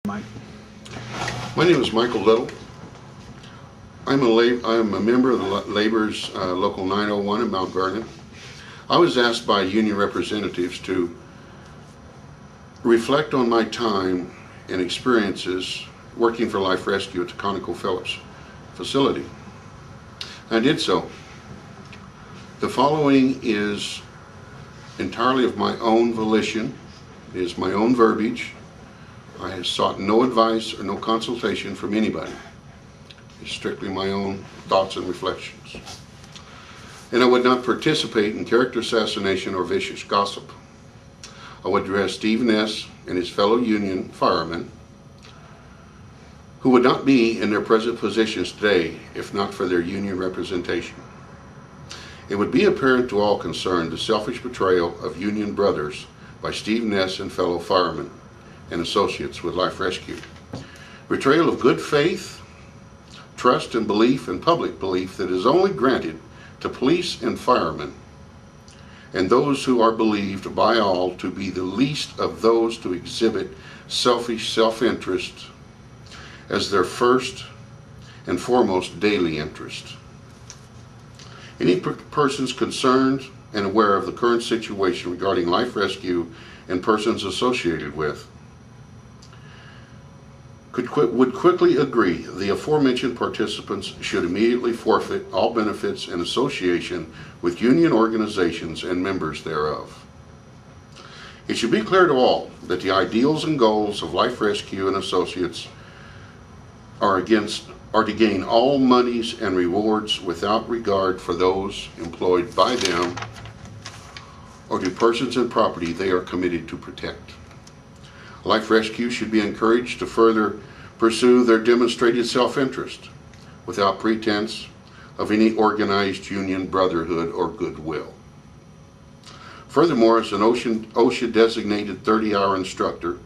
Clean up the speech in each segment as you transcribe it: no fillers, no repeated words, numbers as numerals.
Mike. My name is Michael Little. I'm a member of the Labor's Local 901 in Mount Vernon. I was asked by union representatives to reflect on my time and experiences working for Life Rescue at the ConocoPhillips facility. I did so. The following is entirely of my own volition. It is my own verbiage. I have sought no advice or no consultation from anybody. It's strictly my own thoughts and reflections. And I would not participate in character assassination or vicious gossip. I would address Steve Ness and his fellow union firemen who would not be in their present positions today if not for their union representation. It would be apparent to all concerned the selfish betrayal of union brothers by Steve Ness and fellow firemen and associates with Life Rescue. Betrayal of good faith, trust and belief and public belief that is only granted to police and firemen and those who are believed by all to be the least of those to exhibit selfish self-interest as their first and foremost daily interest. Any persons concerned and aware of the current situation regarding Life Rescue and persons associated with would quickly agree the aforementioned participants should immediately forfeit all benefits and association with union organizations and members thereof. It should be clear to all that the ideals and goals of Life Rescue and Associates are to gain all monies and rewards without regard for those employed by them or to persons and property they are committed to protect. Life Rescue should be encouraged to further pursue their demonstrated self-interest without pretense of any organized union brotherhood or goodwill. Furthermore, as an OSHA designated 30-hour instructor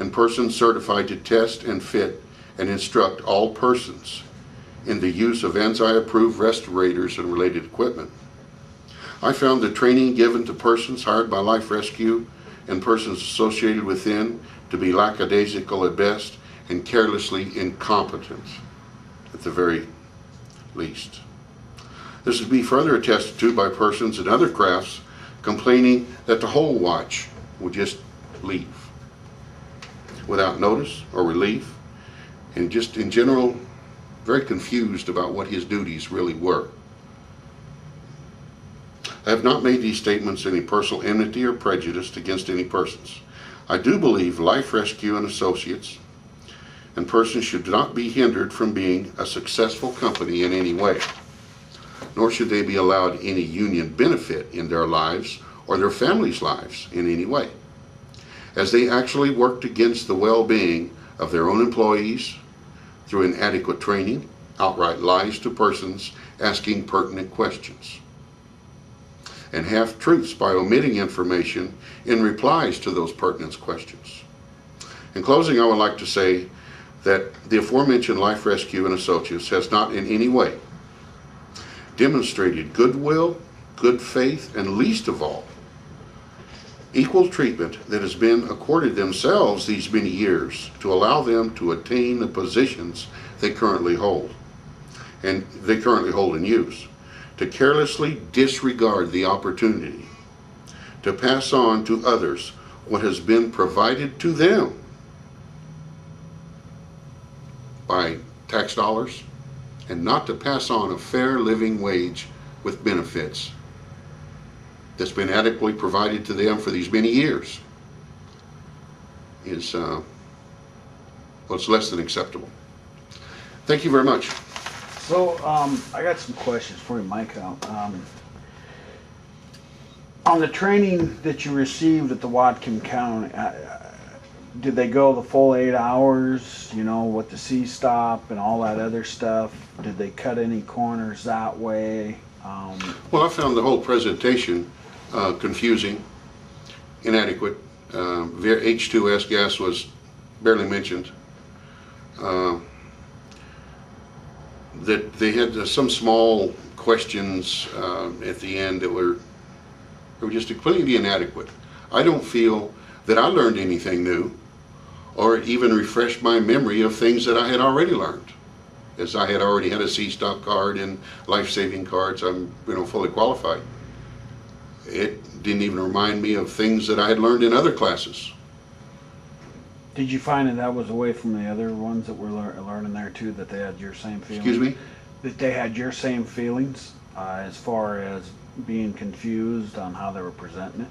and person certified to test and fit and instruct all persons in the use of ANSI-approved respirators and related equipment, I found the training given to persons hired by Life Rescue and persons associated within to be lackadaisical at best and carelessly incompetent at the very least. This would be further attested to by persons in other crafts complaining that the whole watch would just leave without notice or relief, and just in general very confused about what his duties really were. I have not made these statements any personal enmity or prejudice against any persons. I do believe Life Rescue and Associates and persons should not be hindered from being a successful company in any way, nor should they be allowed any union benefit in their lives or their families' lives in any way, as they actually worked against the well-being of their own employees through inadequate training, outright lies to persons asking pertinent questions, and half-truths by omitting information in replies to those pertinent questions. In closing, I would like to say that the aforementioned Life Rescue and Associates has not in any way demonstrated goodwill, good faith, and least of all, equal treatment that has been accorded themselves these many years to allow them to attain the positions they currently hold, and they currently hold and use, to carelessly disregard the opportunity to pass on to others what has been provided to them by tax dollars, and not to pass on a fair living wage with benefits that's been adequately provided to them for these many years is well, it's less than acceptable. Thank you very much. So, I got some questions for you, Mike. On the training that you received at the Whatcom County, did they go the full 8 hours, you know, with the C-stop and all that other stuff? Did they cut any corners that way? Well, I found the whole presentation confusing, inadequate. H2S gas was barely mentioned. That they had some small questions at the end that were just completely inadequate. I don't feel that I learned anything new or even refreshed my memory of things that I had already learned. As I had already had a C-Stop card and life-saving cards, I'm fully qualified. It didn't even remind me of things that I had learned in other classes. Did you find that was away from the other ones that were learning there too, that they had your same feelings? Excuse me? That they had your same feelings as far as being confused on how they were presenting it?